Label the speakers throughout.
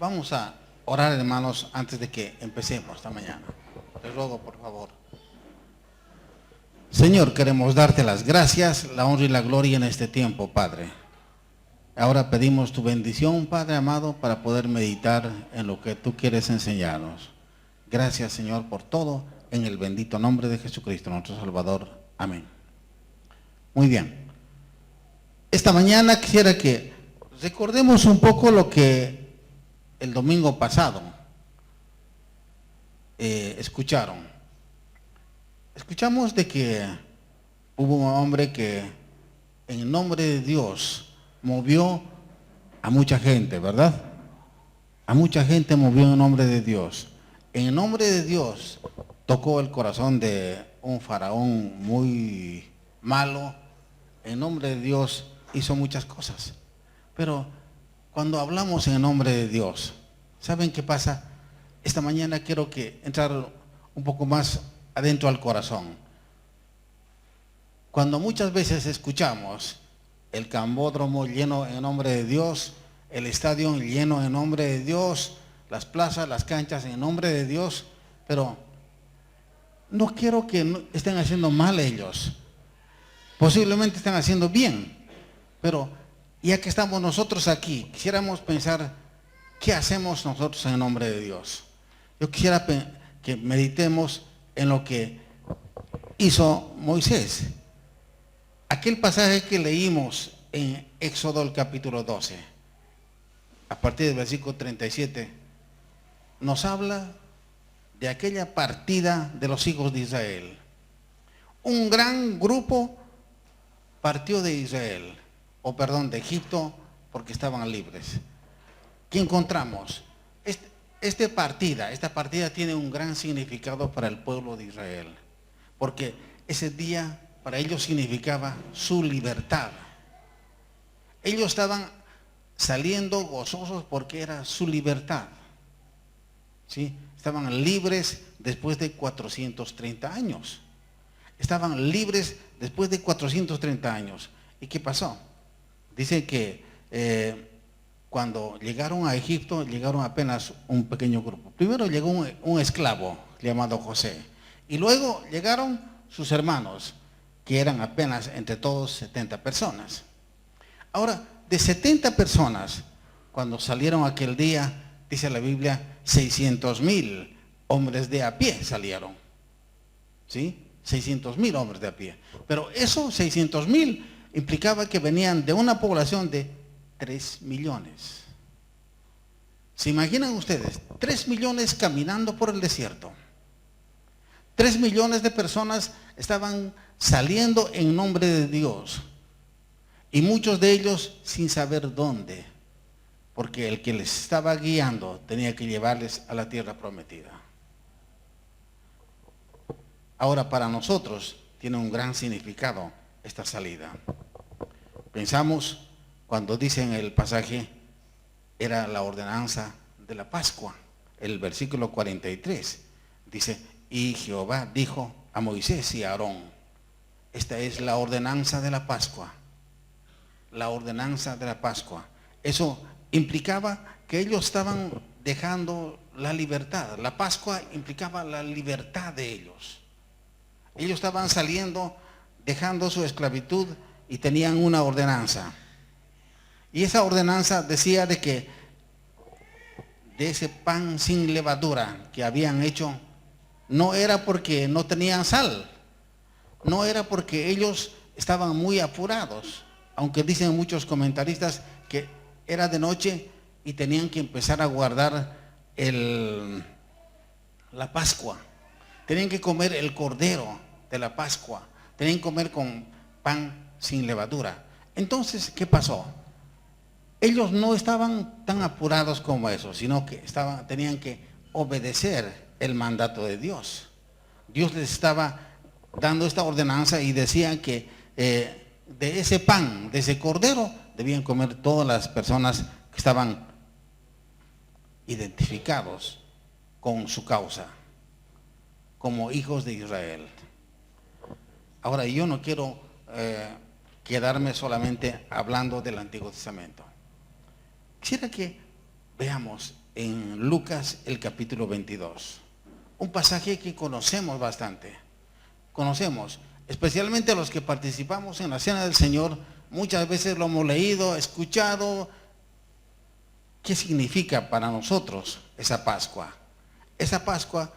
Speaker 1: Vamos a orar, hermanos, antes de que empecemos esta mañana. Les ruego, por favor. Señor, queremos darte las gracias, la honra y la gloria en este tiempo, Padre. Ahora pedimos tu bendición, Padre amado, para poder meditar en lo que tú quieres enseñarnos. Gracias, Señor, por todo, en el bendito nombre de Jesucristo, nuestro Salvador. Amén. Muy bien. Esta mañana quisiera que recordemos un poco lo que el domingo pasado escucharon. Escuchamos de que hubo un hombre que en nombre de Dios movió a mucha gente, ¿verdad? A mucha gente movió en nombre de Dios. En nombre de Dios tocó el corazón de un faraón muy malo. En nombre de Dios hizo muchas cosas. Pero cuando hablamos en nombre de Dios, ¿saben qué pasa? Esta mañana quiero entrar un poco más adentro al corazón. Cuando muchas veces escuchamos el cambódromo lleno en nombre de Dios, el estadio lleno en nombre de Dios, las plazas, las canchas en nombre de Dios, pero no quiero que estén haciendo mal ellos. Posiblemente están haciendo bien, pero ya que estamos nosotros aquí, quisiéramos pensar, ¿qué hacemos nosotros en nombre de Dios? Yo quisiera que meditemos en lo que hizo Moisés. Aquel pasaje que leímos en Éxodo el capítulo 12, a partir del versículo 37, nos habla de aquella partida de los hijos de Israel. Un gran grupo partió de Israel, de Egipto, porque estaban libres. ¿Qué encontramos? Esta partida tiene un gran significado para el pueblo de Israel, porque ese día para ellos significaba su libertad. Ellos estaban saliendo gozosos porque era su libertad, ¿sí? Estaban libres después de 430 años. Estaban libres después de 430 años. ¿Y qué pasó? Dice que cuando llegaron a Egipto, llegaron apenas un pequeño grupo. Primero llegó un esclavo llamado José. Y luego llegaron sus hermanos, que eran apenas entre todos 70 personas. Ahora, de 70 personas, cuando salieron aquel día, dice la Biblia, 600,000 hombres de a pie salieron. ¿Sí? 600,000 hombres de a pie. Pero esos 600,000 implicaba que venían de una población de 3 millones. ¿Se imaginan ustedes? 3 millones caminando por el desierto. 3 millones de personas estaban saliendo en nombre de Dios. Y muchos de ellos sin saber dónde. Porque el que les estaba guiando tenía que llevarles a la tierra prometida. Ahora para nosotros tiene un gran significado esta salida. Pensamos cuando dice en el pasaje, era la ordenanza de la Pascua. El versículo 43 dice, y Jehová dijo a Moisés y a Aarón, esta es la ordenanza de la Pascua. La ordenanza de la Pascua. Eso implicaba que ellos estaban dejando la libertad. La Pascua implicaba la libertad de ellos. Ellos estaban saliendo, dejando su esclavitud y tenían una ordenanza. Y esa ordenanza decía de que de ese pan sin levadura que habían hecho, no era porque no tenían sal, no era porque ellos estaban muy apurados, aunque dicen muchos comentaristas que era de noche y tenían que empezar a guardar la Pascua. Tenían que comer el cordero de la Pascua, tenían que comer con pan sin levadura. Entonces, ¿qué pasó? Ellos no estaban tan apurados como eso, sino que tenían que obedecer el mandato de Dios. Dios les estaba dando esta ordenanza y decían que de ese pan, de ese cordero, debían comer todas las personas que estaban identificados con su causa, como hijos de Israel. Ahora, yo no quiero quedarme solamente hablando del Antiguo Testamento. Quisiera que veamos en Lucas el capítulo 22. Un pasaje que conocemos bastante. Conocemos, especialmente los que participamos en la Cena del Señor, muchas veces lo hemos leído, escuchado. ¿Qué significa para nosotros esa Pascua? Esa Pascua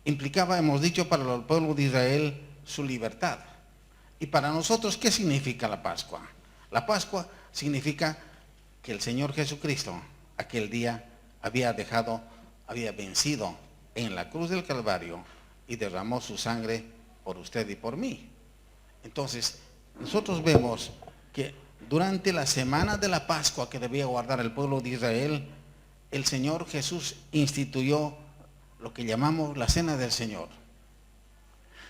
Speaker 1: implicaba, hemos dicho, para el pueblo de Israel su libertad. Y para nosotros, ¿qué significa la Pascua? La Pascua significa que el Señor Jesucristo aquel día había vencido en la cruz del Calvario y derramó su sangre por usted y por mí. Entonces, nosotros vemos que durante la semana de la Pascua que debía guardar el pueblo de Israel, el Señor Jesús instituyó lo que llamamos la Cena del Señor.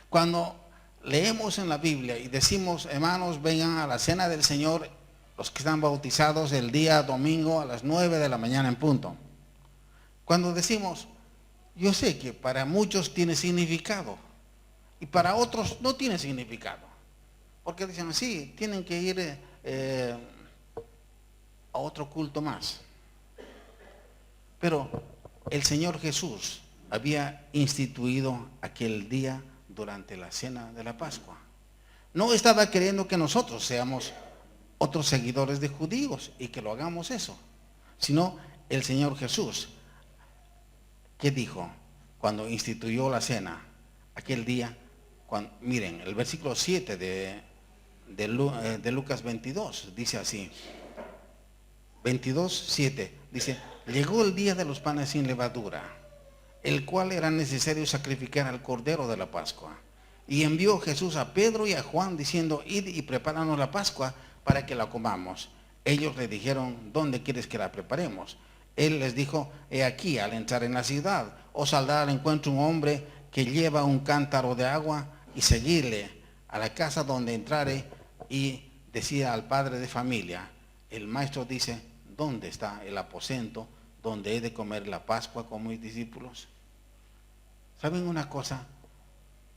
Speaker 1: Cuando leemos en la Biblia y decimos, hermanos, vengan a la Cena del Señor, los que están bautizados el día domingo a las 9 de la mañana en punto. Cuando decimos, yo sé que para muchos tiene significado y para otros no tiene significado. Porque dicen, sí, tienen que ir a otro culto más. Pero el Señor Jesús había instituido aquel día durante la cena de la Pascua. No estaba queriendo que nosotros seamos otros seguidores de judíos y que lo hagamos eso, sino el Señor Jesús. ¿Qué dijo cuando instituyó la cena aquel día? Miren, el versículo 7 de Lucas 22 dice así, 22:7 dice, llegó el día de los panes sin levadura, el cual era necesario sacrificar al cordero de la Pascua. Y envió Jesús a Pedro y a Juan diciendo, id y prepáranos la Pascua para que la comamos. Ellos le dijeron, ¿dónde quieres que la preparemos? Él les dijo, he aquí, al entrar en la ciudad, os saldrá al encuentro un hombre que lleva un cántaro de agua, y seguirle a la casa donde entrare, y decía al padre de familia, el maestro dice, ¿dónde está el aposento donde he de comer la Pascua con mis discípulos? ¿Saben una cosa?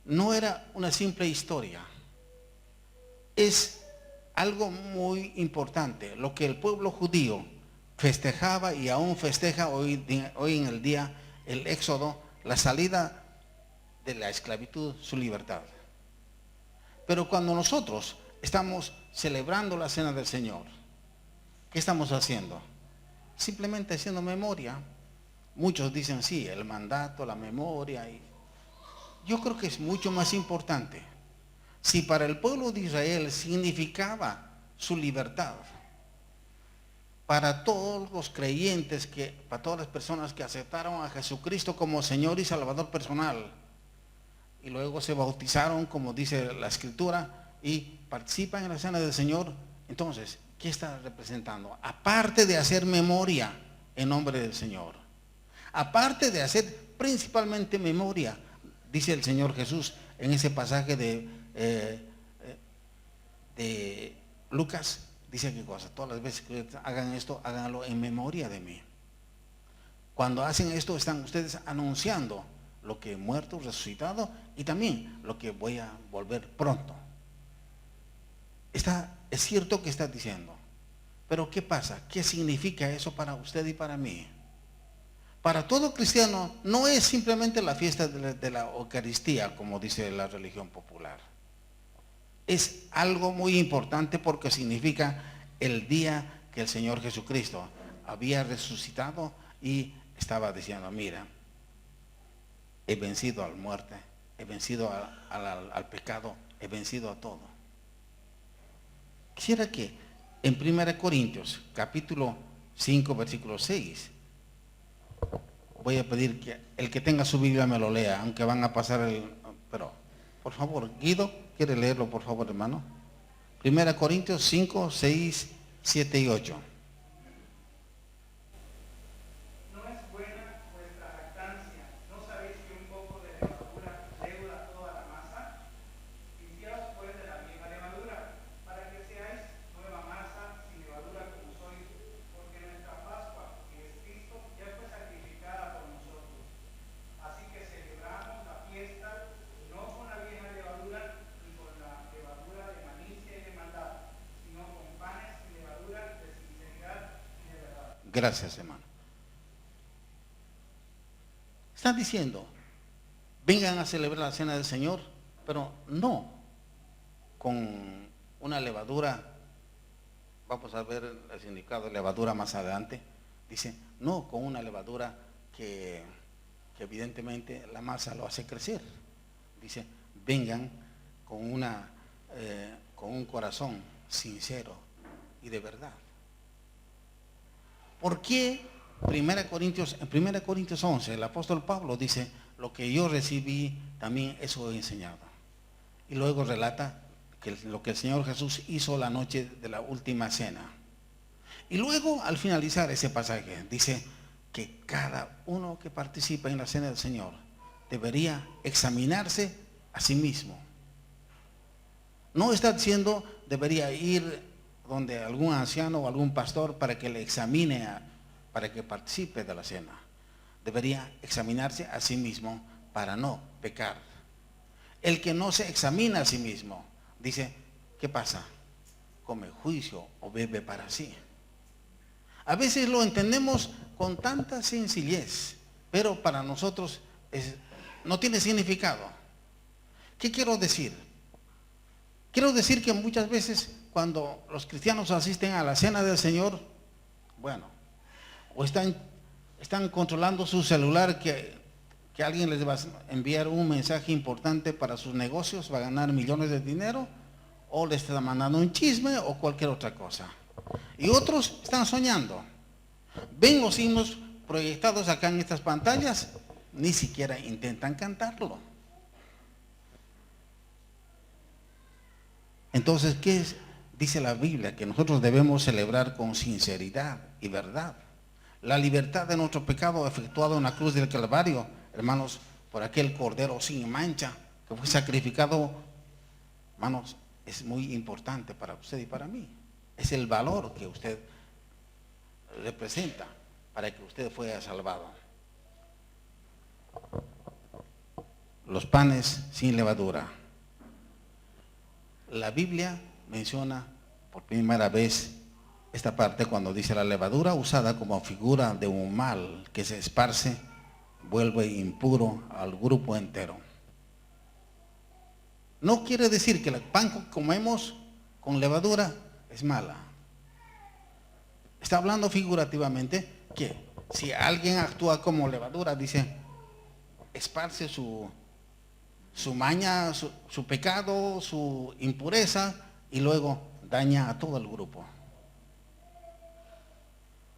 Speaker 1: No era una simple historia. Es algo muy importante. Lo que el pueblo judío festejaba y aún festeja hoy en el día, el éxodo, la salida de la esclavitud, su libertad. Pero cuando nosotros estamos celebrando la cena del Señor, ¿qué estamos haciendo? Simplemente haciendo memoria. Muchos dicen sí, el mandato, la memoria. Yo creo que es mucho más importante. Si para el pueblo de Israel significaba su libertad, para todos los creyentes, para todas las personas que aceptaron a Jesucristo como Señor y Salvador personal, y luego se bautizaron, como dice la Escritura, y participan en la cena del Señor, entonces, ¿qué está representando? Aparte de hacer memoria en nombre del Señor, aparte de hacer principalmente memoria, dice el Señor Jesús en ese pasaje de Lucas, dice qué cosa, todas las veces que hagan esto, háganlo en memoria de mí. Cuando hacen esto, están ustedes anunciando lo que he muerto, resucitado, y también lo que voy a volver pronto. Es cierto que está diciendo, pero ¿qué pasa? ¿Qué significa eso para usted y para mí? Para todo cristiano no es simplemente la fiesta de la Eucaristía, como dice la religión popular. Es algo muy importante porque significa el día que el Señor Jesucristo había resucitado y estaba diciendo, mira, he vencido a la muerte, he vencido al pecado, he vencido a todo. Quisiera que en 1 Corintios, capítulo 5, versículo 6, voy a pedir que el que tenga su Biblia me lo lea, aunque van a pasar pero, por favor, Guido, ¿quiere leerlo, por favor, hermano? 1 Corintios 5, 6, 7 y 8. Gracias, hermano. Está diciendo, vengan a celebrar la cena del Señor, pero no con una levadura. Vamos a ver el significado de levadura más adelante. Dice, no con una levadura que evidentemente la masa lo hace crecer. Dice, vengan con un corazón sincero y de verdad. ¿Por qué en 1 Corintios 11 el apóstol Pablo dice, lo que yo recibí también eso he enseñado? Y luego relata lo que el Señor Jesús hizo la noche de la última cena. Y luego al finalizar ese pasaje dice que cada uno que participa en la cena del Señor debería examinarse a sí mismo. No está diciendo debería ir donde algún anciano o algún pastor para que le examine, para que participe de la cena. Debería examinarse a sí mismo para no pecar. El que no se examina a sí mismo, dice, ¿qué pasa? Come juicio o bebe para sí. A veces lo entendemos con tanta sencillez, pero para nosotros no tiene significado. ¿Qué quiero decir? Quiero decir que muchas veces cuando los cristianos asisten a la cena del Señor, bueno, o están controlando su celular que alguien les va a enviar un mensaje importante para sus negocios, va a ganar millones de dinero, o les está mandando un chisme o cualquier otra cosa. Y otros están soñando. Ven los himnos proyectados acá en estas pantallas, ni siquiera intentan cantarlo. Entonces, ¿qué dice la Biblia? Que nosotros debemos celebrar con sinceridad y verdad. La libertad de nuestro pecado efectuado en la cruz del Calvario, hermanos, por aquel cordero sin mancha que fue sacrificado, hermanos, es muy importante para usted y para mí. Es el valor que usted representa para que usted fuera salvado. Los panes sin levadura. La Biblia menciona por primera vez esta parte cuando dice la levadura usada como figura de un mal que se esparce, vuelve impuro al grupo entero. No quiere decir que el pan que comemos con levadura es mala. Está hablando figurativamente que si alguien actúa como levadura, dice, esparce su maña, su pecado, su impureza, y luego daña a todo el grupo.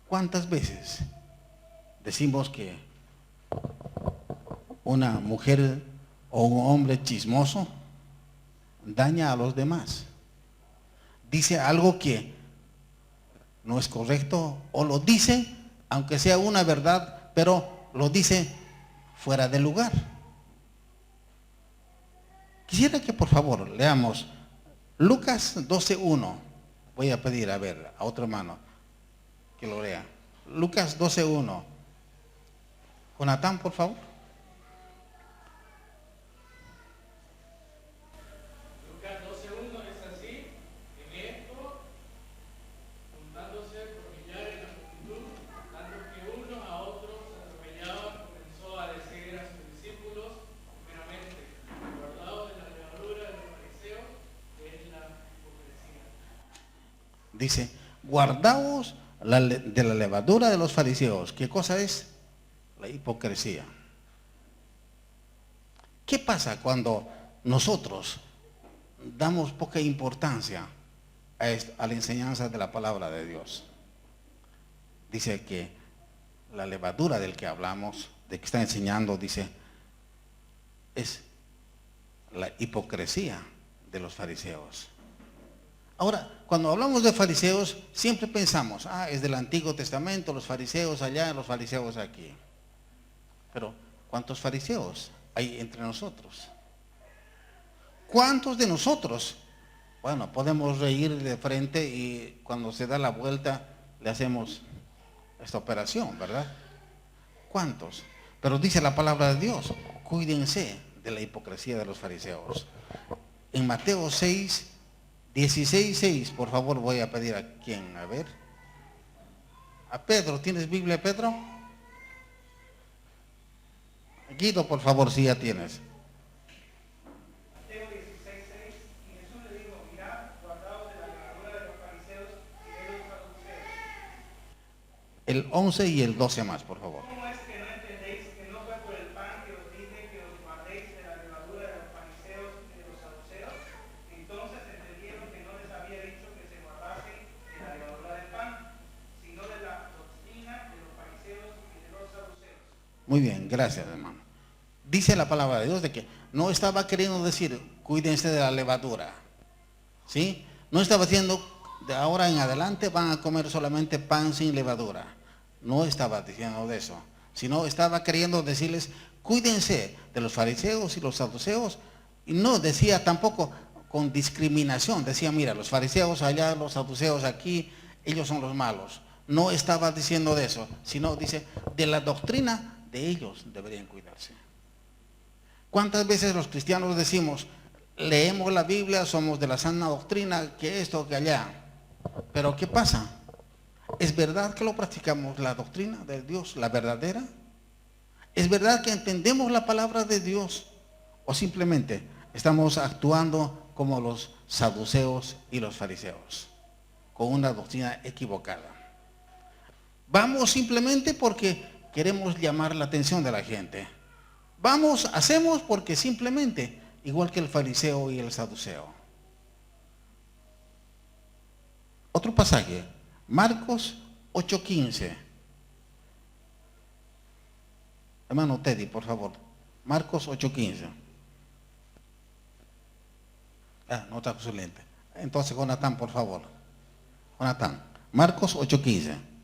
Speaker 1: ¿Cuántas veces decimos que una mujer o un hombre chismoso daña a los demás? Dice algo que no es correcto, o lo dice, aunque sea una verdad, pero lo dice fuera de lugar. Quisiera que por favor leamos Lucas 12:1. Voy a pedir a otro hermano que lo lea. Lucas 12:1. Jonatán, por favor.
Speaker 2: Lucas 12:1 es así: en esto, juntándose por millares la multitud, tanto que uno a otro se atropellaba, comenzó a decir a sus discípulos, primeramente, guardaos de la levadura de los fariseos, que es la hipocresía.
Speaker 1: Dice, guardaos de la levadura de los fariseos. ¿Qué cosa es? La hipocresía. ¿Qué pasa cuando nosotros damos poca importancia a la enseñanza de la palabra de Dios? Dice que la levadura del que hablamos, de que está enseñando, dice, es la hipocresía de los fariseos. Ahora, cuando hablamos de fariseos, siempre pensamos, es del Antiguo Testamento, los fariseos allá, los fariseos aquí. Pero, ¿cuántos fariseos hay entre nosotros? ¿Cuántos de nosotros? Bueno, podemos reír de frente y cuando se da la vuelta le hacemos esta operación, ¿verdad? ¿Cuántos? Pero dice la palabra de Dios, cuídense de la hipocresía de los fariseos. En Mateo 16:6, por favor, voy a pedir a quién, a Pedro. ¿Tienes Biblia, Pedro? Guido, por favor, si ya tienes.
Speaker 3: Mateo 16:6, y Jesús le dijo, mirad, guardaos de la levadura de los fariseos y de los saduceos.
Speaker 1: El 11 y el 12 más, por favor.
Speaker 3: ¿Cómo es que no entendéis que no fue por el pan que os dije que os guardéis de la levadura de los fariseos y de los saduceos? Entonces entendieron que no les había dicho que se guardasen de la levadura del pan, sino de la doctrina de los fariseos y de los saduceos.
Speaker 1: Muy bien, gracias, hermano. Dice la palabra de Dios de que no estaba queriendo decir, cuídense de la levadura. ¿Sí? No estaba diciendo, de ahora en adelante van a comer solamente pan sin levadura. No estaba diciendo de eso, sino estaba queriendo decirles, cuídense de los fariseos y los saduceos. Y no decía tampoco con discriminación, decía, mira, los fariseos allá, los saduceos aquí, ellos son los malos. No estaba diciendo de eso, sino dice, de la doctrina de ellos deberían cuidarse. ¿Cuántas veces los cristianos decimos, leemos la Biblia, somos de la sana doctrina, que esto, que allá? Pero ¿qué pasa? ¿Es verdad que lo practicamos, la doctrina de Dios, la verdadera? ¿Es verdad que entendemos la palabra de Dios? ¿O simplemente estamos actuando como los saduceos y los fariseos, con una doctrina equivocada? Vamos simplemente porque queremos llamar la atención de la gente. Vamos, hacemos porque simplemente, igual que el fariseo y el saduceo. Otro pasaje, Marcos 8:15. Hermano Teddy, por favor. Marcos 8:15. No está con su lente. Entonces, Jonathan, por favor. Jonathan, Marcos 8:15.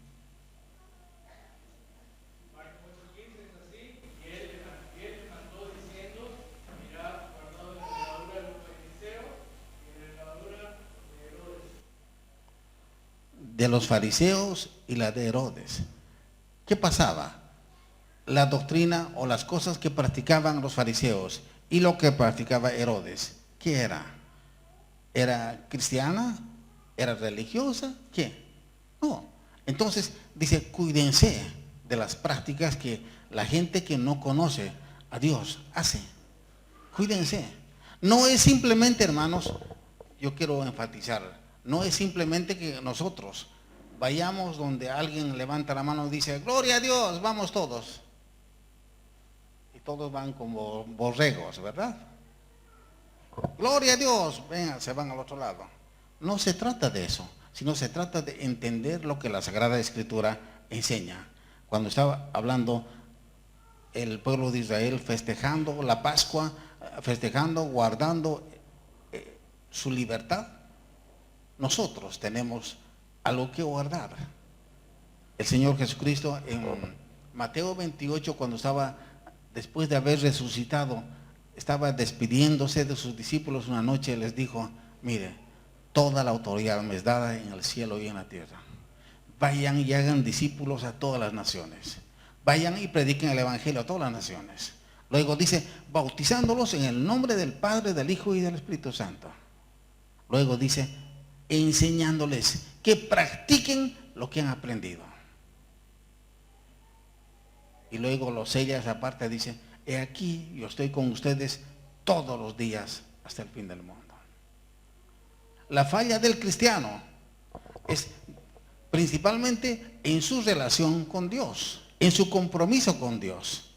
Speaker 1: De los fariseos y la de Herodes. ¿Qué pasaba? La doctrina o las cosas que practicaban los fariseos y lo que practicaba Herodes, ¿qué era? ¿Era cristiana? ¿Era religiosa? ¿Qué? No. Entonces dice, cuídense de las prácticas que la gente que no conoce a Dios hace. Cuídense. No es simplemente, hermanos, yo quiero enfatizar, no es simplemente que nosotros vayamos donde alguien levanta la mano y dice, gloria a Dios, vamos todos. Y todos van como borregos, ¿verdad? Gloria a Dios, vengan, se van al otro lado. No se trata de eso, sino se trata de entender lo que la Sagrada Escritura enseña. Cuando estaba hablando el pueblo de Israel festejando la Pascua, festejando, guardando su libertad, nosotros tenemos algo que guardar. El Señor Jesucristo en Mateo 28, cuando estaba, después de haber resucitado, estaba despidiéndose de sus discípulos una noche, les dijo, mire, toda la autoridad me es dada en el cielo y en la tierra. Vayan y hagan discípulos a todas las naciones. Vayan y prediquen el Evangelio a todas las naciones. Luego dice, bautizándolos en el nombre del Padre, del Hijo y del Espíritu Santo. Luego dice, enseñándoles que practiquen lo que han aprendido. Y luego lo sella esa parte, dice, he aquí, yo estoy con ustedes todos los días hasta el fin del mundo. La falla del cristiano es principalmente en su relación con Dios, en su compromiso con Dios.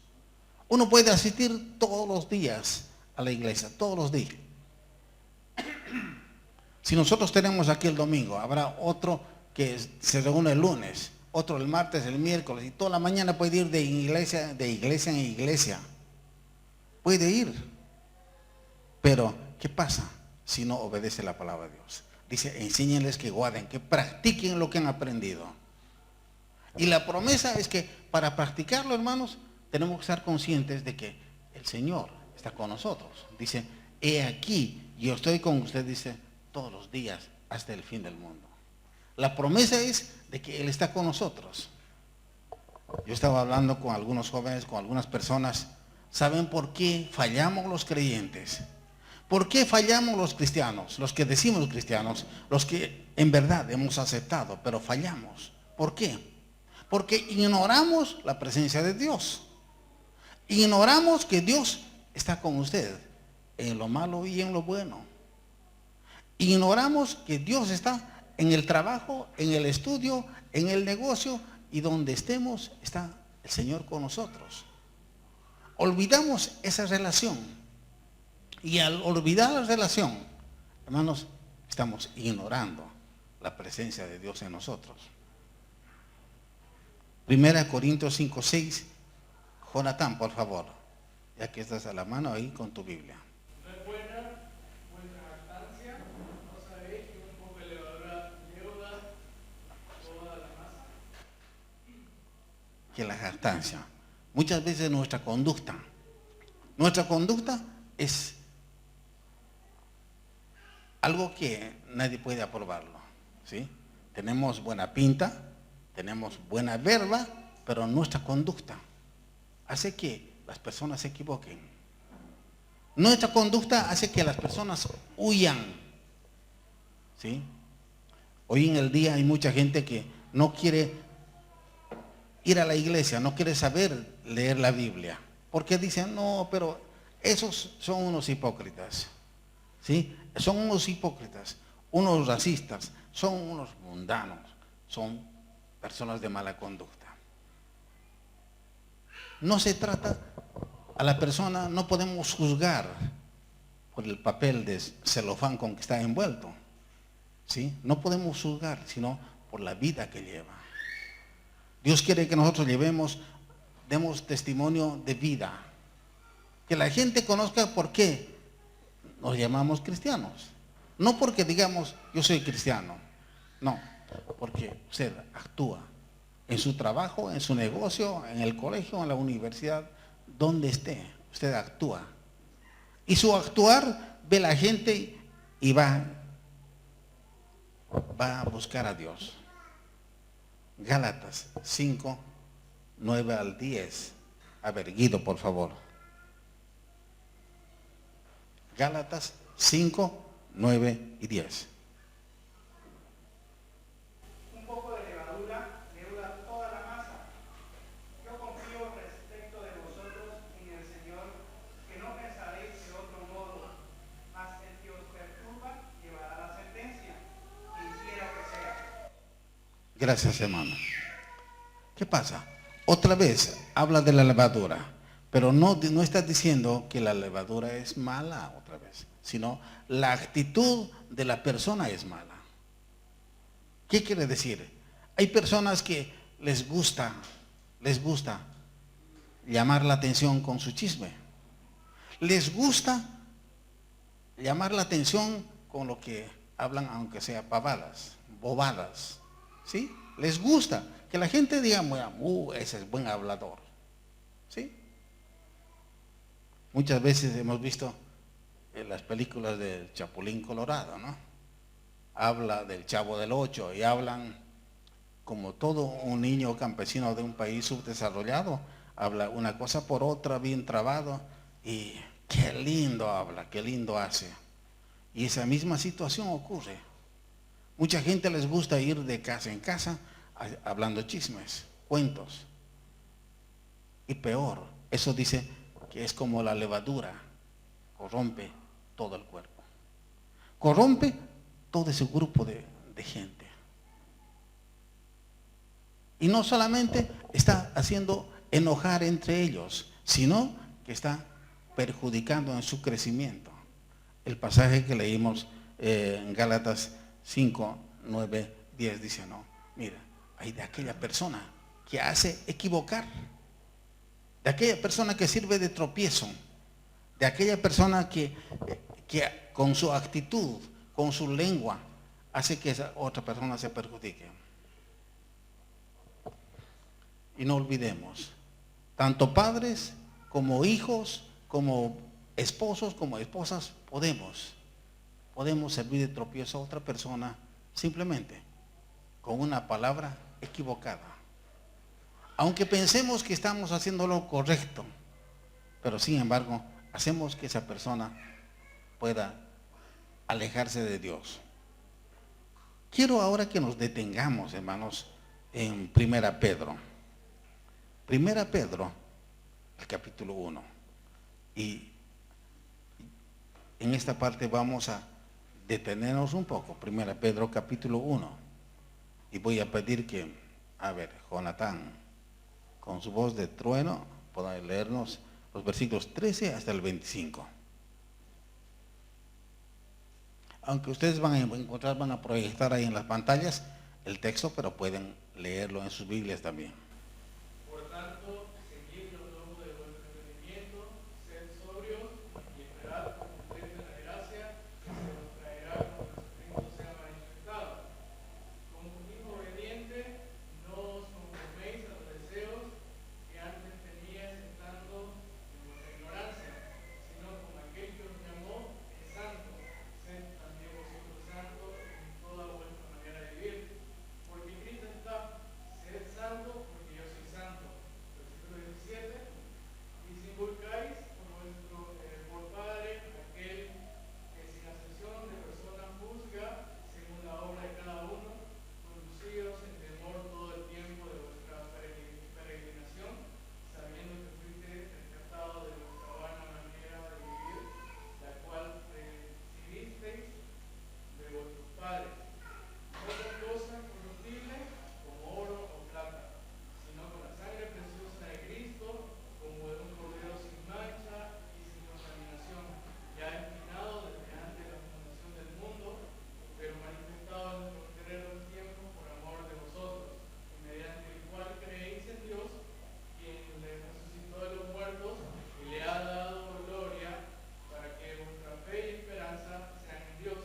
Speaker 1: Uno puede asistir todos los días a la iglesia, todos los días. Si nosotros tenemos aquí el domingo, habrá otro que se reúne el lunes, otro el martes, el miércoles, y toda la mañana puede ir de iglesia en iglesia. Puede ir. Pero, ¿qué pasa si no obedece la palabra de Dios? Dice, enséñenles que guarden, que practiquen lo que han aprendido. Y la promesa es que para practicarlo, hermanos, tenemos que estar conscientes de que el Señor está con nosotros. Dice, he aquí, yo estoy con usted, dice, todos los días hasta el fin del mundo. La promesa es de que Él está con nosotros. Yo estaba hablando con algunos jóvenes, con algunas personas. ¿Saben por qué fallamos los creyentes? ¿Por qué fallamos los cristianos? Los que decimos cristianos, los que en verdad hemos aceptado, pero fallamos. ¿Por qué? Porque ignoramos la presencia de Dios. Ignoramos que Dios está con usted en lo malo y en lo bueno. Ignoramos que Dios está en el trabajo, en el estudio, en el negocio, y donde estemos está el Señor con nosotros. Olvidamos esa relación. Y al olvidar la relación, hermanos, estamos ignorando la presencia de Dios en nosotros. 1 Corintios 5:6. Jonatán, por favor, ya que estás a la mano ahí con tu Biblia.
Speaker 2: No es buena vuestra jactancia, no sabéis que un poco de levadura leuda toda la masa.
Speaker 1: Que la jactancia. Muchas veces nuestra conducta es algo que nadie puede aprobarlo, ¿sí? Tenemos buena pinta, tenemos buena verba, pero nuestra conducta hace que las personas se equivoquen. Nuestra conducta hace que las personas huyan, ¿sí? Hoy en el día hay mucha gente que no quiere ir a la iglesia, no quiere saber leer la Biblia, porque dicen, no, pero esos son unos hipócritas, ¿sí? Son unos hipócritas, unos racistas, son unos mundanos, son personas de mala conducta. No se trata a la persona, no podemos juzgar por el papel de celofán con que está envuelto, ¿sí? No podemos juzgar, sino por la vida que lleva. Dios quiere que nosotros demos testimonio de vida, que la gente conozca por qué nos llamamos cristianos. No porque digamos, yo soy cristiano, no, porque usted actúa en su trabajo, en su negocio, en el colegio, en la universidad, donde esté, usted actúa. Y su actuar ve la gente y va a buscar a Dios. Gálatas 5, 9 al 10. A ver, Guido, por favor. Gálatas 5, 9 y 10.
Speaker 3: Un poco de levadura leuda toda la masa. Yo confío respecto de vosotros en el Señor, que no pensaréis de otro modo, mas el que os perturba llevará la sentencia, quisiera que sea.
Speaker 1: Gracias, hermano. ¿Qué pasa? Otra vez habla de la levadura, pero no estás diciendo que la levadura es mala otra vez, sino la actitud de la persona es mala. ¿Qué quiere decir? Hay personas que les gusta llamar la atención con su chisme. Les gusta llamar la atención con lo que hablan, aunque sea pavadas, bobadas, ¿sí? Les gusta que la gente diga, ese es buen hablador, ¿sí? Muchas veces hemos visto en las películas del Chapulín Colorado, ¿no? Habla del Chavo del Ocho y hablan como todo un niño campesino de un país subdesarrollado, habla una cosa por otra, bien trabado, y qué lindo habla, qué lindo hace. Y esa misma situación ocurre. Mucha gente les gusta ir de casa en casa hablando chismes, cuentos. Y peor, eso dice que es como la levadura, corrompe todo el cuerpo. Corrompe todo ese grupo de gente. Y no solamente está haciendo enojar entre ellos, sino que está perjudicando en su crecimiento. El pasaje que leímos en Gálatas 5, 9, 10 dice, no, mira, hay de aquella persona que hace equivocar, de aquella persona que sirve de tropiezo, de aquella persona que con su actitud, con su lengua, hace que esa otra persona se perjudique. Y no olvidemos, tanto padres como hijos, como esposos, como esposas, podemos servir de tropiezo a otra persona simplemente con una palabra equivocada. Aunque pensemos que estamos haciendo lo correcto, pero sin embargo hacemos que esa persona pueda alejarse de Dios. Quiero ahora que nos detengamos, hermanos, en 1 Pedro. 1 Pedro, el capítulo 1. Y en esta parte vamos a detenernos un poco. 1 Pedro capítulo 1. Y voy a pedir que, Jonatán, con su voz de trueno, pueda leernos los versículos 13 hasta el 25. Aunque ustedes van a proyectar ahí en las pantallas el texto, pero pueden leerlo en sus Biblias también.
Speaker 2: Por tanto, seguid los lomos de vuestro entendimiento, sed sobrios y esperad por cumplirse la gracia que se os traerá cuando Jesucristo sea manifestado. Como un hijo obediente, no os conforméis a los deseos que antes teníais estando en vuestra ignorancia, sino como aquel que os llamó es santo, sed también vosotros santos en toda vuestra manera de vivir. Porque Cristo está, sed santo porque yo soy santo. Versículo 17. Y si inculcáis por Padre aquel que sin acepción de persona juzga según la obra de cada uno, conducíos en temor todo el tiempo de vuestra peregrinación, sabiendo que fuiste rescatados de vuestra vana manera de vivir, la cual recibisteis de vuestros padres. No con cosa corruptible como oro o plata, sino con la sangre preciosa de Cristo, como de un cordero sin mancha y sin contaminación, ya destinado desde antes de la fundación del mundo, pero manifestado en nuestro postrero tiempo por amor de vosotros, y mediante el cual creéis en Dios, quien le resucitó de los muertos y le ha dado gloria, para que vuestra fe y esperanza sean en Dios,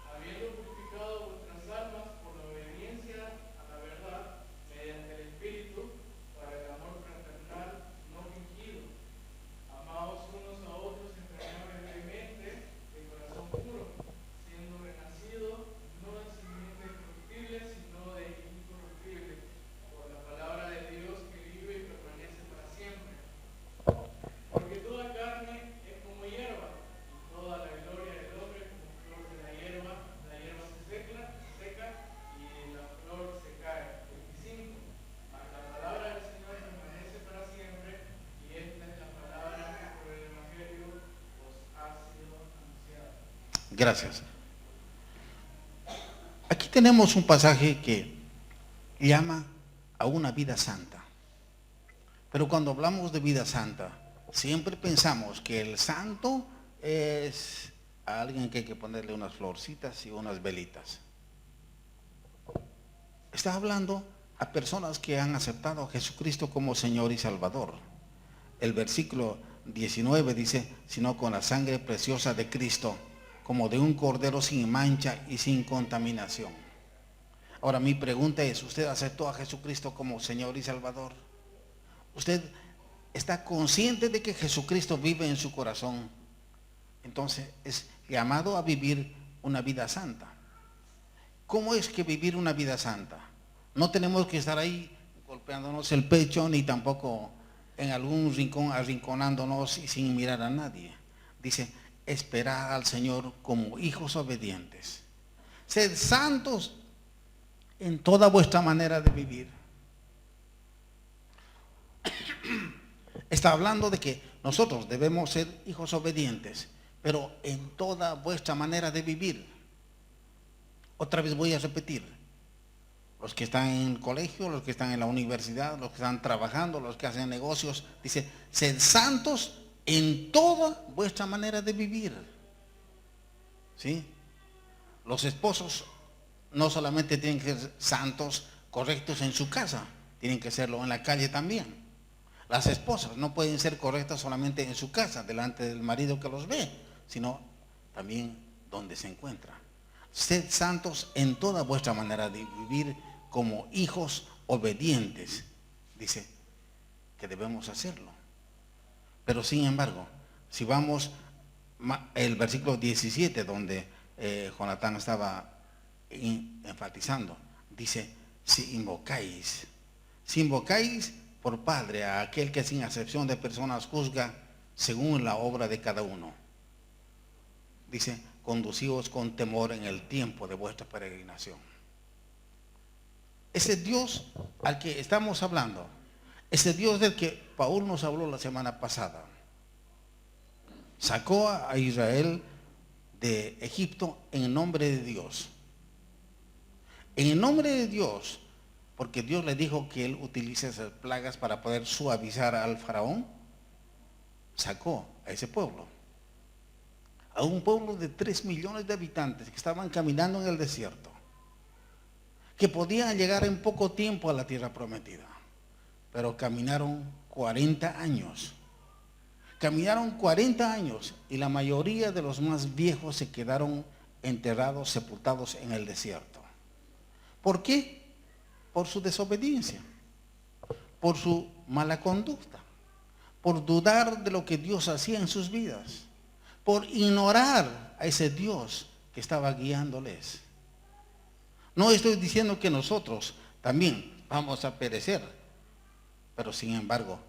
Speaker 2: habiendo purificado vuestras almas por la obediencia a la verdad, mediante el Espíritu, para el amor fraternal no fingido. Amaos unos a otros entrañablemente de corazón puro, siendo renacidos no de simiente corruptible, sino de incorruptible, por la palabra de Dios que vive y permanece para siempre. Porque toda carne es como hierba, y toda la gloria del hombre como flor de la hierba se seca y la flor se cae. 25. Mas la palabra del Señor permanece para siempre, y esta es la palabra que por el Evangelio os ha sido anunciada.
Speaker 1: Gracias. Aquí tenemos un pasaje que llama a una vida santa. Pero cuando hablamos de vida santa, siempre pensamos que el santo es a alguien que hay que ponerle unas florcitas y unas velitas. Está hablando a personas que han aceptado a Jesucristo como Señor y Salvador. El versículo 19 dice, sino con la sangre preciosa de Cristo, como de un cordero sin mancha y sin contaminación. Ahora mi pregunta es, ¿usted aceptó a Jesucristo como Señor y Salvador? ¿Usted está consciente de que Jesucristo vive en su corazón? Entonces es llamado a vivir una vida santa. ¿Cómo es que vivir una vida santa? No tenemos que estar ahí golpeándonos el pecho, ni tampoco en algún rincón arrinconándonos y sin mirar a nadie. Dice, esperad al Señor como hijos obedientes. Sed santos en toda vuestra manera de vivir. Está hablando de que nosotros debemos ser hijos obedientes, pero en toda vuestra manera de vivir. Otra vez voy a repetir. Los que están en el colegio, los que están en la universidad, los que están trabajando, los que hacen negocios, dice, sed santos en toda vuestra manera de vivir. ¿Sí? Los esposos no solamente tienen que ser santos, correctos en su casa, tienen que serlo en la calle también. Las esposas no pueden ser correctas solamente en su casa, delante del marido que los ve, sino también donde se encuentra. Sed santos en toda vuestra manera de vivir como hijos obedientes. Dice que debemos hacerlo. Pero sin embargo, si vamos el versículo 17, donde Jonatán estaba enfatizando, dice, si invocáis por Padre a aquel que sin acepción de personas juzga según la obra de cada uno. Dice, conducíos con temor en el tiempo de vuestra peregrinación. Ese Dios al que estamos hablando ese Dios del que Paul nos habló la semana pasada, sacó a Israel de Egipto en el nombre de Dios. En el nombre de Dios, porque Dios le dijo que él utilice esas plagas para poder suavizar al faraón, sacó a ese pueblo. A un pueblo de 3 millones de habitantes que estaban caminando en el desierto, que podían llegar en poco tiempo a la tierra prometida, pero caminaron 40 años. Caminaron 40 años y la mayoría de los más viejos se quedaron enterrados, sepultados en el desierto. ¿Por qué? Por su desobediencia, por su mala conducta, por dudar de lo que Dios hacía en sus vidas, por ignorar a ese Dios que estaba guiándoles. No estoy diciendo que nosotros también vamos a perecer, pero sin embargo,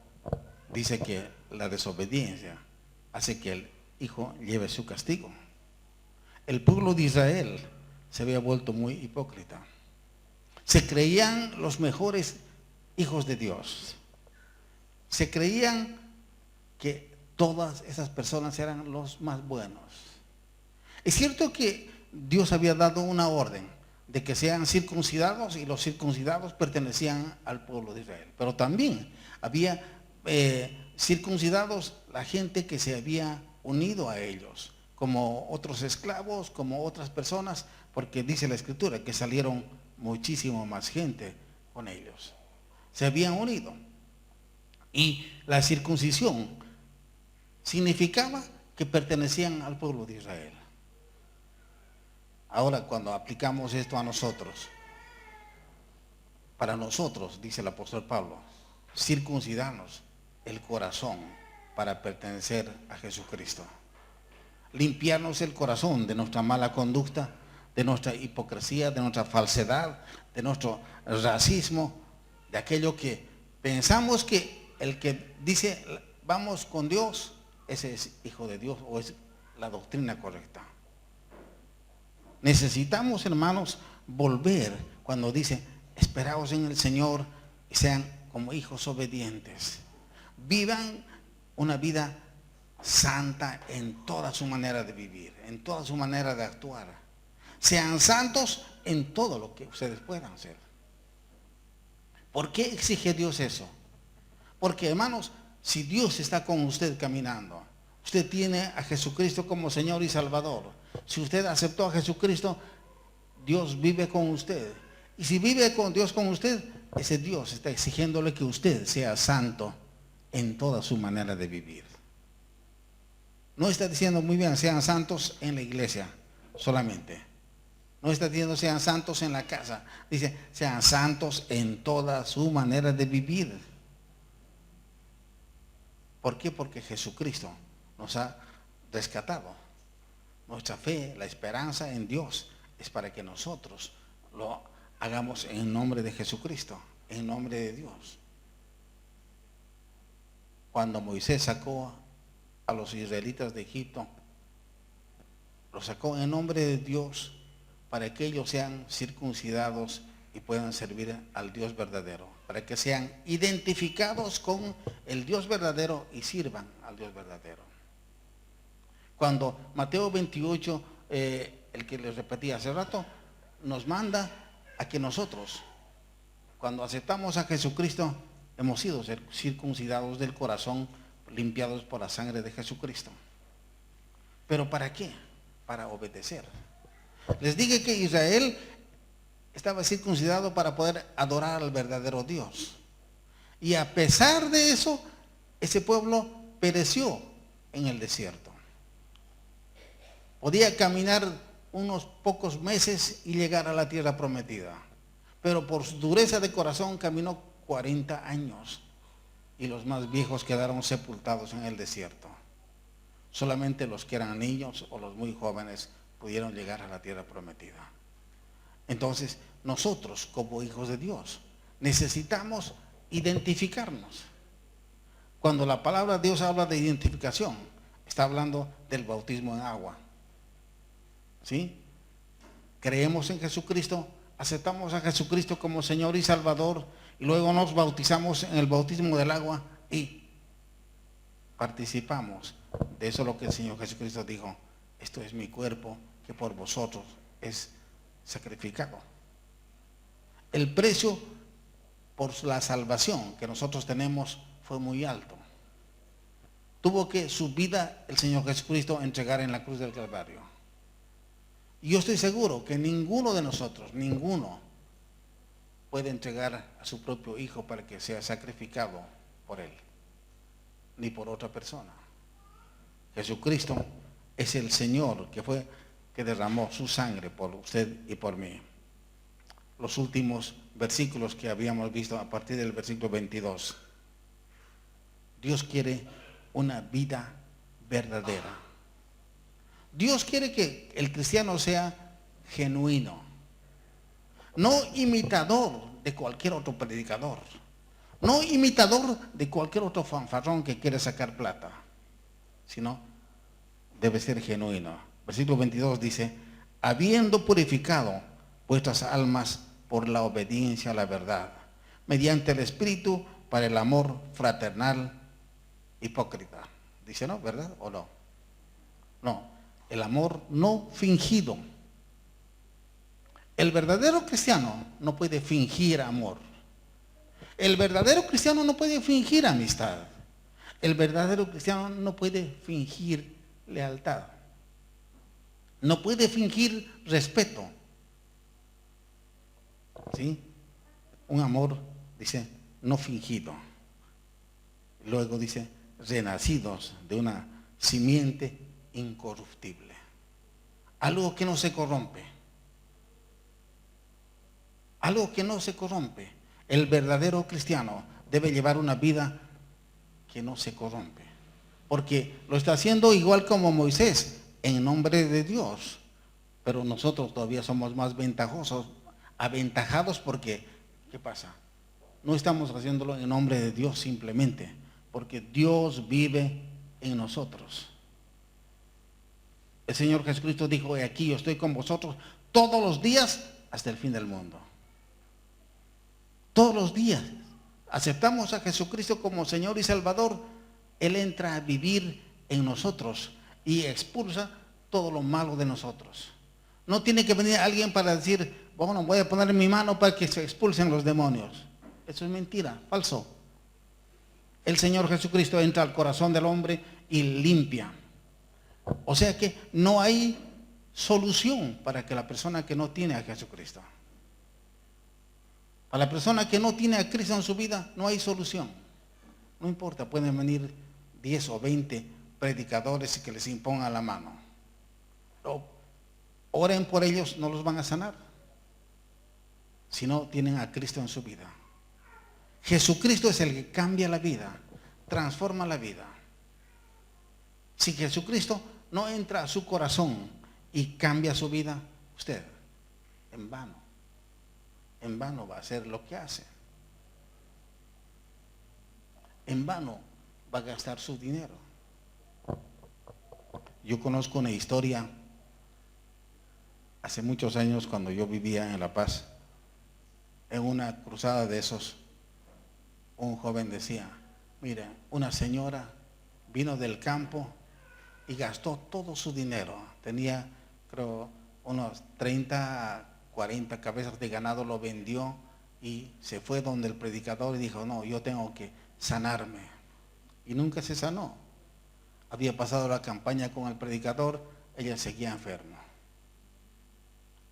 Speaker 1: dice que la desobediencia hace que el hijo lleve su castigo. El pueblo de Israel se había vuelto muy hipócrita. Se creían los mejores hijos de Dios. Se creían que todas esas personas eran los más buenos. Es cierto que Dios había dado una orden de que sean circuncidados y los circuncidados pertenecían al pueblo de Israel. Pero también había circuncidados la gente que se había unido a ellos, como otros esclavos, como otras personas, porque dice la Escritura que salieron muchísimo más gente con ellos. Se habían unido. Y la circuncisión significaba que pertenecían al pueblo de Israel. Ahora, cuando aplicamos esto a nosotros, para nosotros, dice el apóstol Pablo, circuncidarnos el corazón para pertenecer a Jesucristo. Limpiarnos el corazón de nuestra mala conducta, de nuestra hipocresía, de nuestra falsedad, de nuestro racismo, de aquello que pensamos que el que dice vamos con Dios, ese es hijo de Dios o es la doctrina correcta. Necesitamos, hermanos, volver cuando dice esperaos en el Señor y sean como hijos obedientes. Vivan una vida santa en toda su manera de vivir, en toda su manera de actuar. Sean santos en todo lo que ustedes puedan hacer. ¿Por qué exige Dios eso? Porque, hermanos, si Dios está con usted caminando, usted tiene a Jesucristo como Señor y Salvador. Si usted aceptó a Jesucristo, Dios vive con usted. Y si vive con Dios con usted, ese Dios está exigiéndole que usted sea santo en toda su manera de vivir. No está diciendo muy bien, sean santos en la iglesia solamente. No está diciendo sean santos en la casa. Dice, sean santos en toda su manera de vivir. ¿Por qué? Porque Jesucristo nos ha rescatado. Nuestra fe, la esperanza en Dios es para que nosotros lo hagamos en nombre de Jesucristo, en nombre de Dios. Cuando Moisés sacó a los israelitas de Egipto, los sacó en nombre de Dios para que ellos sean circuncidados y puedan servir al Dios verdadero, para que sean identificados con el Dios verdadero y sirvan al Dios verdadero. Cuando Mateo 28, el que les repetí hace rato, nos manda a que nosotros, cuando aceptamos a Jesucristo, hemos sido circuncidados del corazón, limpiados por la sangre de Jesucristo. ¿Pero para qué? Para obedecer. Les dije que Israel estaba circuncidado para poder adorar al verdadero Dios. Y a pesar de eso, ese pueblo pereció en el desierto. Podía caminar unos pocos meses y llegar a la tierra prometida. Pero por su dureza de corazón caminó 40 años. Y los más viejos quedaron sepultados en el desierto. Solamente los que eran niños o los muy jóvenes pudieron llegar a la tierra prometida. Entonces, nosotros como hijos de Dios necesitamos identificarnos. Cuando la palabra de Dios habla de identificación, está hablando del bautismo en agua. ¿Sí? Creemos en Jesucristo, aceptamos a Jesucristo como Señor y Salvador, y luego nos bautizamos en el bautismo del agua y participamos de eso, lo que el Señor Jesucristo dijo: esto es mi cuerpo que por vosotros es sacrificado. El precio por la salvación que nosotros tenemos fue muy alto. Tuvo que su vida el Señor Jesucristo entregar en la cruz del Calvario. Y yo estoy seguro que ninguno de nosotros, ninguno, puede entregar a su propio hijo para que sea sacrificado por él, ni por otra persona. Jesucristo es el Señor que derramó su sangre por usted y por mí. Los últimos versículos que habíamos visto a partir del versículo 22. Dios quiere una vida verdadera. Dios quiere que el cristiano sea genuino, no imitador de cualquier otro predicador, no imitador de cualquier otro fanfarrón que quiere sacar plata, sino debe ser genuino. Versículo 22 dice: habiendo purificado vuestras almas por la obediencia a la verdad, mediante el Espíritu, para el amor fraternal hipócrita. Dice, ¿no? ¿Verdad o no? No, el amor no fingido. El verdadero cristiano no puede fingir amor. El verdadero cristiano no puede fingir amistad. El verdadero cristiano no puede fingir lealtad. No puede fingir respeto. ¿Sí? Un amor, dice, no fingido. Luego dice, renacidos de una simiente incorruptible. Algo que no se corrompe. Algo que no se corrompe. El verdadero cristiano debe llevar una vida que no se corrompe. Porque lo está haciendo igual como Moisés, en nombre de Dios. Pero nosotros todavía somos más aventajados porque, ¿qué pasa? No estamos haciéndolo en nombre de Dios simplemente, porque Dios vive en nosotros. El Señor Jesucristo dijo: he aquí, yo estoy con vosotros todos los días hasta el fin del mundo. Todos los días aceptamos a Jesucristo como Señor y Salvador, Él entra a vivir en nosotros y expulsa todo lo malo de nosotros. No tiene que venir alguien para decir: bueno, voy a poner mi mano para que se expulsen los demonios. Eso es mentira, falso. El Señor Jesucristo entra al corazón del hombre y limpia. O sea que no hay solución para que la persona que no tiene a Jesucristo. Para la persona que no tiene a Cristo en su vida, no hay solución. No importa, pueden venir 10 o 20 predicadores y que les impongan la mano. Pero oren por ellos, no los van a sanar. Si no tienen a Cristo en su vida. Jesucristo es el que cambia la vida, transforma la vida. Si Jesucristo no entra a su corazón y cambia su vida, usted, en vano va a hacer lo que hace. En vano va a gastar su dinero. Yo conozco una historia hace muchos años, cuando yo vivía en La Paz. En una cruzada de esos, un joven decía: mire, una señora vino del campo y gastó todo su dinero. Tenía, creo, unos 30, 40 cabezas de ganado, lo vendió y se fue donde el predicador y dijo: no, yo tengo que sanarme. Y nunca se sanó. Había pasado la campaña con el predicador, ella seguía enferma.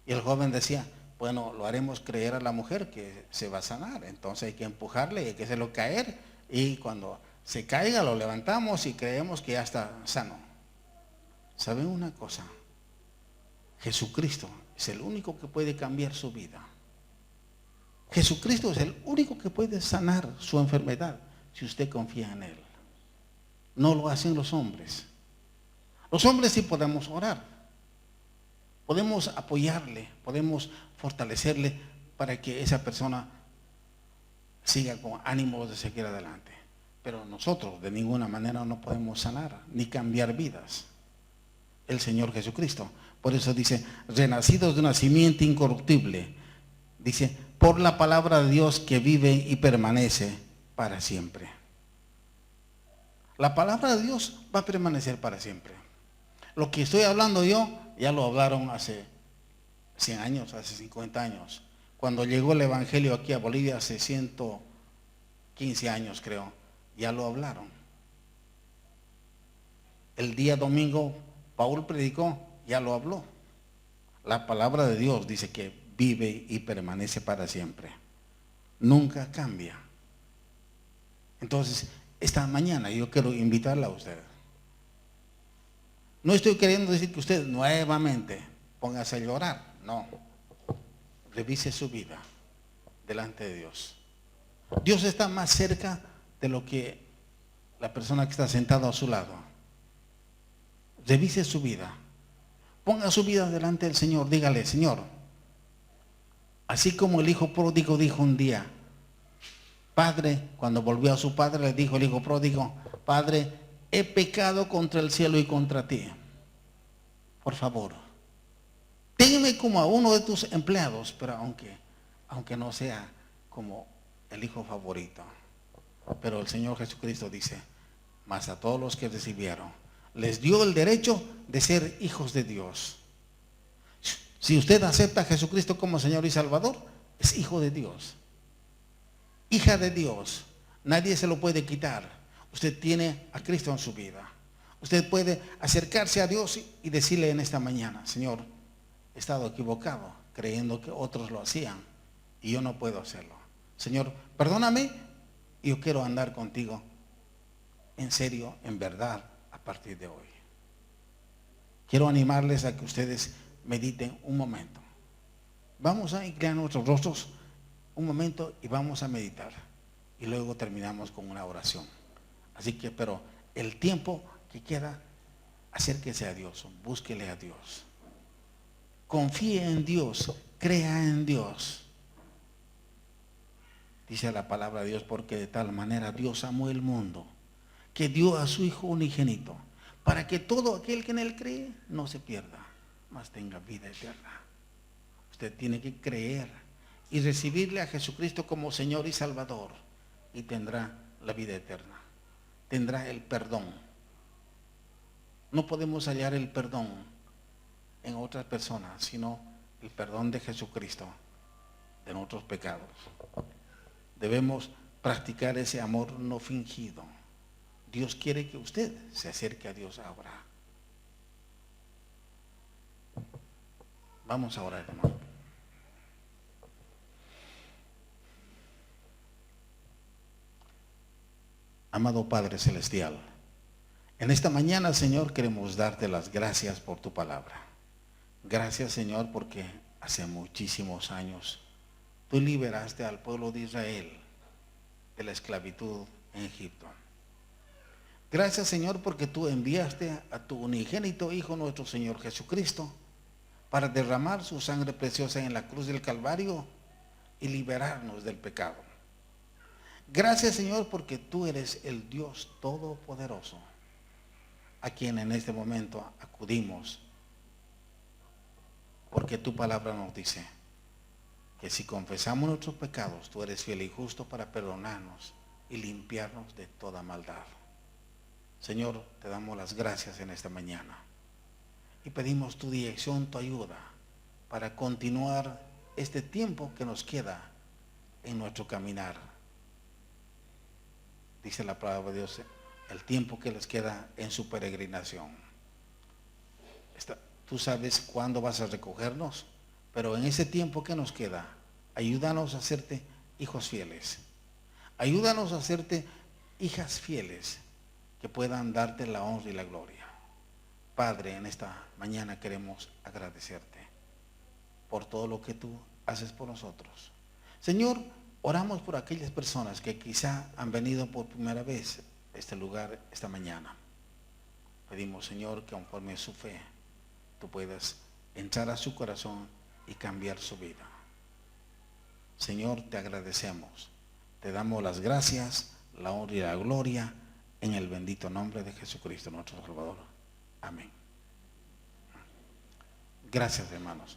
Speaker 1: Y el joven decía: bueno, lo haremos creer a la mujer que se va a sanar, entonces hay que empujarle y hay que hacerlo caer, y cuando se caiga lo levantamos y creemos que ya está sano. ¿Saben una cosa? Jesucristo es el único que puede cambiar su vida. Jesucristo es el único que puede sanar su enfermedad si usted confía en Él. No lo hacen los hombres. Los hombres sí podemos orar, podemos apoyarle, podemos fortalecerle para que esa persona siga con ánimos de seguir adelante. Pero nosotros de ninguna manera no podemos sanar ni cambiar vidas. El Señor Jesucristo. Por eso dice: renacidos de una simiente incorruptible. Dice: por la palabra de Dios que vive y permanece para siempre. La palabra de Dios va a permanecer para siempre. Lo que estoy hablando yo, ya lo hablaron hace 100 años, hace 50 años. Cuando llegó el evangelio aquí a Bolivia hace 115 años creo, ya lo hablaron. El día domingo Paul predicó, ya lo habló. La palabra de Dios dice que vive y permanece para siempre. Nunca cambia. Entonces, esta mañana yo quiero invitarla a usted. No estoy queriendo decir que usted nuevamente póngase a llorar, no. Revise su vida delante de Dios. Dios está más cerca de lo que la persona que está sentada a su lado. Revise su vida. Ponga su vida delante del Señor. Dígale, Señor, así como el hijo pródigo dijo un día, Padre, cuando volvió a su padre, le dijo el hijo pródigo, Padre, he pecado contra el cielo y contra ti. Por favor, ténme como a uno de tus empleados, pero aunque no sea como el hijo favorito. Pero el Señor Jesucristo dice, mas a todos los que recibieron, les dio el derecho de ser hijos de Dios. Si usted acepta a Jesucristo como Señor y Salvador, es hijo de Dios. Hija de Dios. Nadie se lo puede quitar. Usted tiene a Cristo en su vida. Usted puede acercarse a Dios y decirle en esta mañana, Señor, he estado equivocado, creyendo que otros lo hacían y yo no puedo hacerlo. Señor, perdóname y yo quiero andar contigo en serio, en verdad, a partir de hoy. Quiero animarles a que ustedes mediten un momento. Vamos a inclinar nuestros rostros un momento y vamos a meditar. Y luego terminamos con una oración. Así que, pero el tiempo que queda, acérquese a Dios, búsquele a Dios. Confíe en Dios, crea en Dios. Dice la palabra de Dios, porque de tal manera Dios amó el mundo, que dio a su Hijo unigénito, para que todo aquel que en Él cree no se pierda, mas tenga vida eterna. Usted tiene que creer y recibirle a Jesucristo como Señor y Salvador, y tendrá la vida eterna, tendrá el perdón. No podemos hallar el perdón en otras personas, sino el perdón de Jesucristo de nuestros pecados. Debemos practicar ese amor no fingido. Dios quiere que usted se acerque a Dios ahora. Vamos a orar, hermano. Amado Padre Celestial, en esta mañana, Señor, queremos darte las gracias por tu palabra. Gracias, Señor, porque hace muchísimos años tú liberaste al pueblo de Israel de la esclavitud en Egipto. Gracias, Señor, porque tú enviaste a tu unigénito Hijo, nuestro Señor Jesucristo, para derramar su sangre preciosa en la cruz del Calvario y liberarnos del pecado. Gracias, Señor, porque tú eres el Dios Todopoderoso, a quien en este momento acudimos, porque tu palabra nos dice que si confesamos nuestros pecados, tú eres fiel y justo para perdonarnos y limpiarnos de toda maldad. Señor, te damos las gracias en esta mañana y pedimos tu dirección, tu ayuda para continuar este tiempo que nos queda en nuestro caminar. Dice la palabra de Dios, el tiempo que les queda en su peregrinación. Tú sabes cuándo vas a recogernos, pero en ese tiempo que nos queda, ayúdanos a hacerte hijos fieles. Ayúdanos a hacerte hijas fieles que puedan darte la honra y la gloria. Padre, en esta mañana queremos agradecerte por todo lo que tú haces por nosotros. Señor, oramos por aquellas personas que quizá han venido por primera vez a este lugar esta mañana. Pedimos, Señor, que conforme a su fe, tú puedas entrar a su corazón y cambiar su vida. Señor, te agradecemos. Te damos las gracias, la honra y la gloria en el bendito nombre de Jesucristo, nuestro Salvador. Amén. Gracias, hermanos.